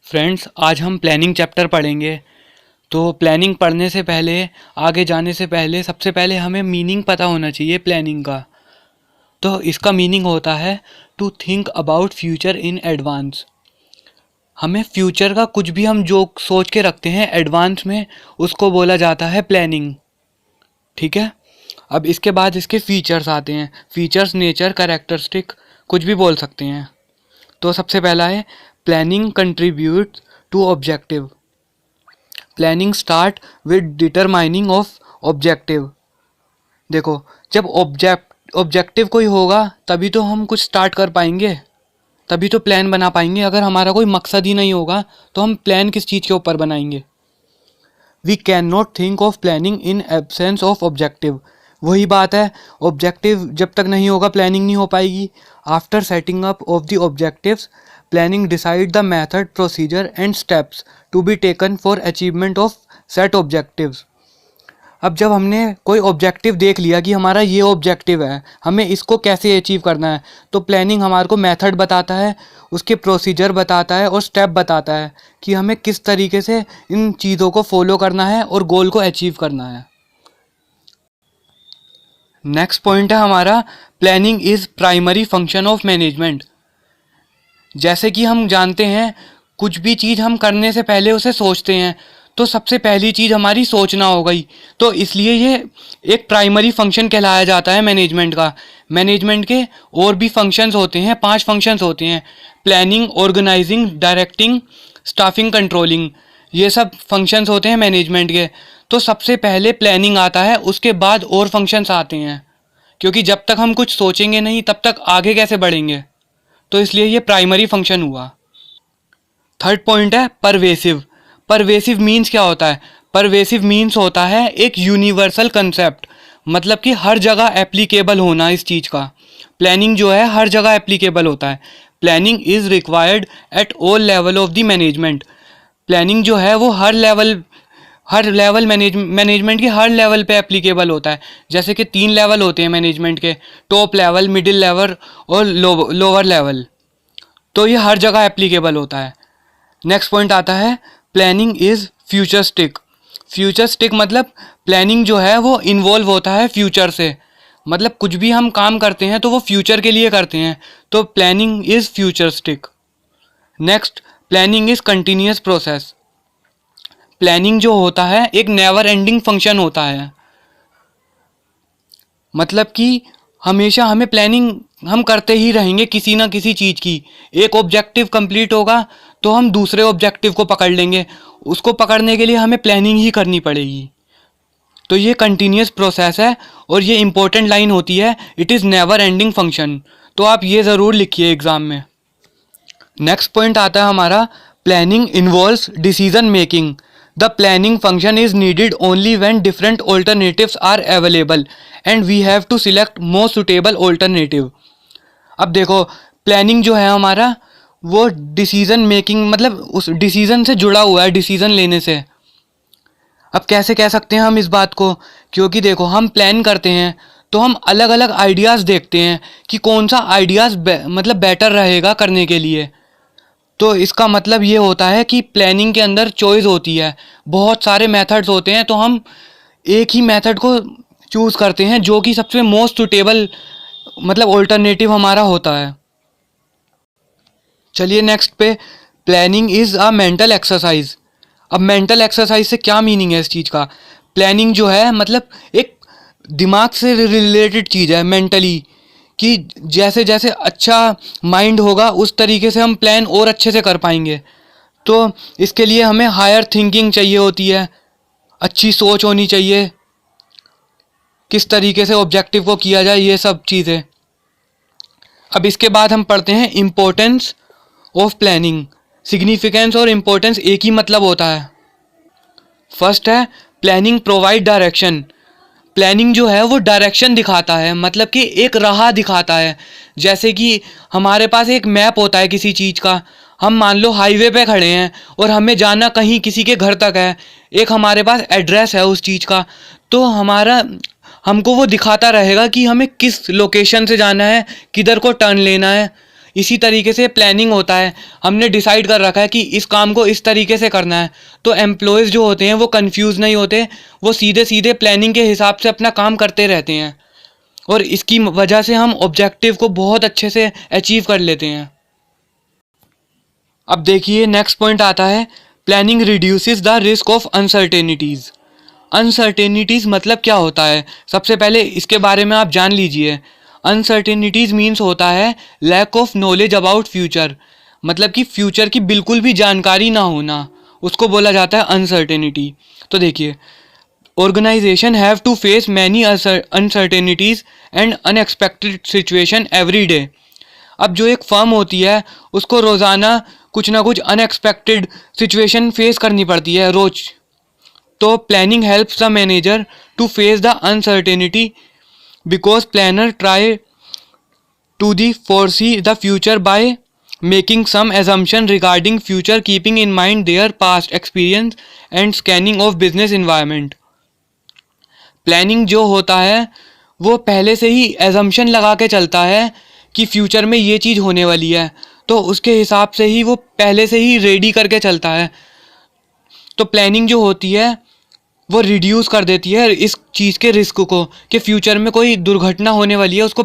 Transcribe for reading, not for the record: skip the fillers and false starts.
Friends, आज हम planning chapter पढ़ेंगे। तो प्लानिंग पढ़ने से पहले, आगे जाने से पहले, सबसे पहले हमें मीनिंग पता होना चाहिए प्लानिंग का। तो इसका मीनिंग होता है to think about future in advance. हमें फ्यूचर का कुछ भी हम जो सोच के रखते हैं एडवांस में, उसको बोला जाता है प्लानिंग। ठीक है। अब इसके बाद इसके फीचर्स आते हैं। फीचर्स, नेचर, कैरेक्टरिस्टिक, कुछ भी बोल सकते हैं। तो सबसे पहला है planning contribute to objective. Planning start with determining of objective. देखो, जब ऑब्जेक्टिव कोई होगा तभी तो हम कुछ स्टार्ट कर पाएंगे, तभी तो प्लान बना पाएंगे। अगर हमारा कोई मकसद ही नहीं होगा तो हम प्लान किस चीज़ के ऊपर बनाएंगे। We can not think of planning in absence of objective. वही बात है, ऑब्जेक्टिव जब तक नहीं होगा प्लानिंग नहीं हो पाएगी। After setting up of the objectives, planning decide the method, procedure and steps to be taken for achievement of set objectives. अब जब हमने कोई ऑब्जेक्टिव देख लिया कि हमारा ये ऑब्जेक्टिव है, हमें इसको कैसे अचीव करना है, तो प्लानिंग हमारे को मेथड बताता है, उसके प्रोसीजर बताता है और स्टेप बताता है कि हमें किस तरीके से इन चीज़ों को फॉलो करना है और गोल को अचीव करना है। नेक्स्ट पॉइंट है हमारा planning is primary function of management. जैसे कि हम जानते हैं, कुछ भी चीज़ हम करने से पहले उसे सोचते हैं, तो सबसे पहली चीज़ हमारी सोचना हो गई। तो इसलिए ये एक प्राइमरी फंक्शन कहलाया जाता है मैनेजमेंट का। मैनेजमेंट के और भी फंक्शंस होते हैं, 5 फंक्शंस होते हैं। Planning, organising, directing, staffing, controlling, ये सब फंक्शंस होते हैं मैनेजमेंट के। तो सबसे पहले प्लानिंग आता है, उसके बाद और फंक्शंस आते हैं, क्योंकि जब तक हम कुछ सोचेंगे नहीं तब तक आगे कैसे बढ़ेंगे। तो इसलिए ये प्राइमरी फंक्शन हुआ। थर्ड पॉइंट है परवेसिव। परवेसिव मीन्स क्या होता है? परवेसिव मीन्स होता है एक यूनिवर्सल कंसेप्ट, मतलब कि हर जगह एप्लीकेबल होना इस चीज़ का। प्लानिंग जो है हर जगह एप्लीकेबल होता है। Planning is required at all level of the management. Planning जो है वो हर लेवल मैनेजमेंट के हर लेवल पे एप्लीकेबल होता है। जैसे कि 3 लेवल होते हैं मैनेजमेंट के, टॉप लेवल, मिडिल लेवल और लोअर लेवल। तो ये हर जगह एप्लीकेबल होता है। नेक्स्ट पॉइंट आता है प्लानिंग इज़ फ्यूचरिस्टिक। फ्यूचरिस्टिक मतलब प्लानिंग जो है वो इन्वॉल्व होता है फ्यूचर से, मतलब कुछ भी हम काम करते हैं तो वो फ्यूचर के लिए करते हैं। तो planning is futuristic. Next, planning is continuous process. Planning जो होता है एक नेवर एंडिंग फंक्शन होता है, मतलब कि हमेशा हमें प्लानिंग हम करते ही रहेंगे किसी ना किसी चीज़ की। एक ऑब्जेक्टिव कंप्लीट होगा तो हम दूसरे ऑब्जेक्टिव को पकड़ लेंगे, उसको पकड़ने के लिए हमें प्लानिंग ही करनी पड़ेगी। तो ये कंटिन्यूस प्रोसेस है और ये इंपॉर्टेंट लाइन होती है, it is never ending function. तो आप ये ज़रूर लिखिए एग्ज़ाम में। नेक्स्ट पॉइंट आता है हमारा planning involves decision making. The planning function is needed only when different alternatives are available and we have to select most suitable alternative. अब देखो, प्लानिंग जो है हमारा वो डिसीजन मेकिंग, मतलब उस डिसीजन से जुड़ा हुआ है, डिसीजन लेने से। अब कैसे कह सकते हैं हम इस बात को? क्योंकि देखो, हम प्लान करते हैं तो हम अलग अलग आइडियाज़ देखते हैं कि कौन सा आइडियाज़ मतलब बेटर रहेगा करने के लिए। तो इसका मतलब ये होता है कि प्लानिंग के अंदर चॉइस होती है, बहुत सारे मेथड्स होते हैं, तो हम एक ही मेथड को चूज़ करते हैं जो कि सबसे मोस्ट सुटेबल मतलब ऑल्टरनेटिव हमारा होता है। चलिए नेक्स्ट पे, planning is a mental exercise. अब मेंटल एक्सरसाइज से क्या मीनिंग है इस चीज़ का? प्लानिंग जो है मतलब एक दिमाग से रिलेटेड चीज़ है, मेंटली, कि जैसे जैसे अच्छा माइंड होगा उस तरीके से हम प्लान और अच्छे से कर पाएंगे। तो इसके लिए हमें हायर थिंकिंग चाहिए होती है, अच्छी सोच होनी चाहिए, किस तरीके से ऑब्जेक्टिव को किया जाए, ये सब चीज़ें। अब इसके बाद हम पढ़ते हैं इम्पोर्टेंस ऑफ प्लानिंग। सिग्निफिकेंस और इम्पोर्टेंस एक ही मतलब होता है। फर्स्ट है प्लानिंग प्रोवाइड डायरेक्शन। प्लानिंग जो है वो डायरेक्शन दिखाता है, मतलब कि एक राह दिखाता है। जैसे कि हमारे पास एक मैप होता है किसी चीज़ का। हम मान लो हाईवे पे खड़े हैं और हमें जाना कहीं किसी के घर तक है, एक हमारे पास एड्रेस है उस चीज़ का, तो हमको वो दिखाता रहेगा कि हमें किस लोकेशन से जाना है, किधर को टर्न लेना है। इसी तरीके से प्लानिंग होता है। हमने डिसाइड कर रखा है कि इस काम को इस तरीके से करना है, तो एम्प्लॉयज़ जो होते हैं वो कंफ्यूज नहीं होते, वो सीधे सीधे प्लानिंग के हिसाब से अपना काम करते रहते हैं और इसकी वजह से हम ऑब्जेक्टिव को बहुत अच्छे से अचीव कर लेते हैं। अब देखिए नेक्स्ट पॉइंट आता है, planning reduces the risk of uncertainties. Uncertainties मतलब क्या होता है, सबसे पहले इसके बारे में आप जान लीजिए। अनसर्टेनिटीज़ मीन्स होता है lack of knowledge about future, मतलब कि फ्यूचर की बिल्कुल भी जानकारी ना होना, उसको बोला जाता है अनसर्टेनिटी। तो देखिए, organisation have to face many uncertainties and unexpected situation every day. अब जो एक फर्म होती है उसको रोज़ाना कुछ ना कुछ अनएक्सपेक्टेड सिचुएशन फेस करनी पड़ती है रोज। तो planning helps the manager to face the uncertainty because planner try to the foresee the future by making some assumption regarding future, keeping in mind their past experience and scanning of business environment। Planning जो होता है वो पहले से ही assumption लगा के चलता है कि फ्यूचर में ये चीज़ होने वाली है, तो उसके हिसाब से ही वो पहले से ही रेडी करके चलता है। तो प्लानिंग जो होती है वो रिड्यूस कर देती है इस चीज़ के रिस्क को, कि फ्यूचर में कोई दुर्घटना होने वाली है उसको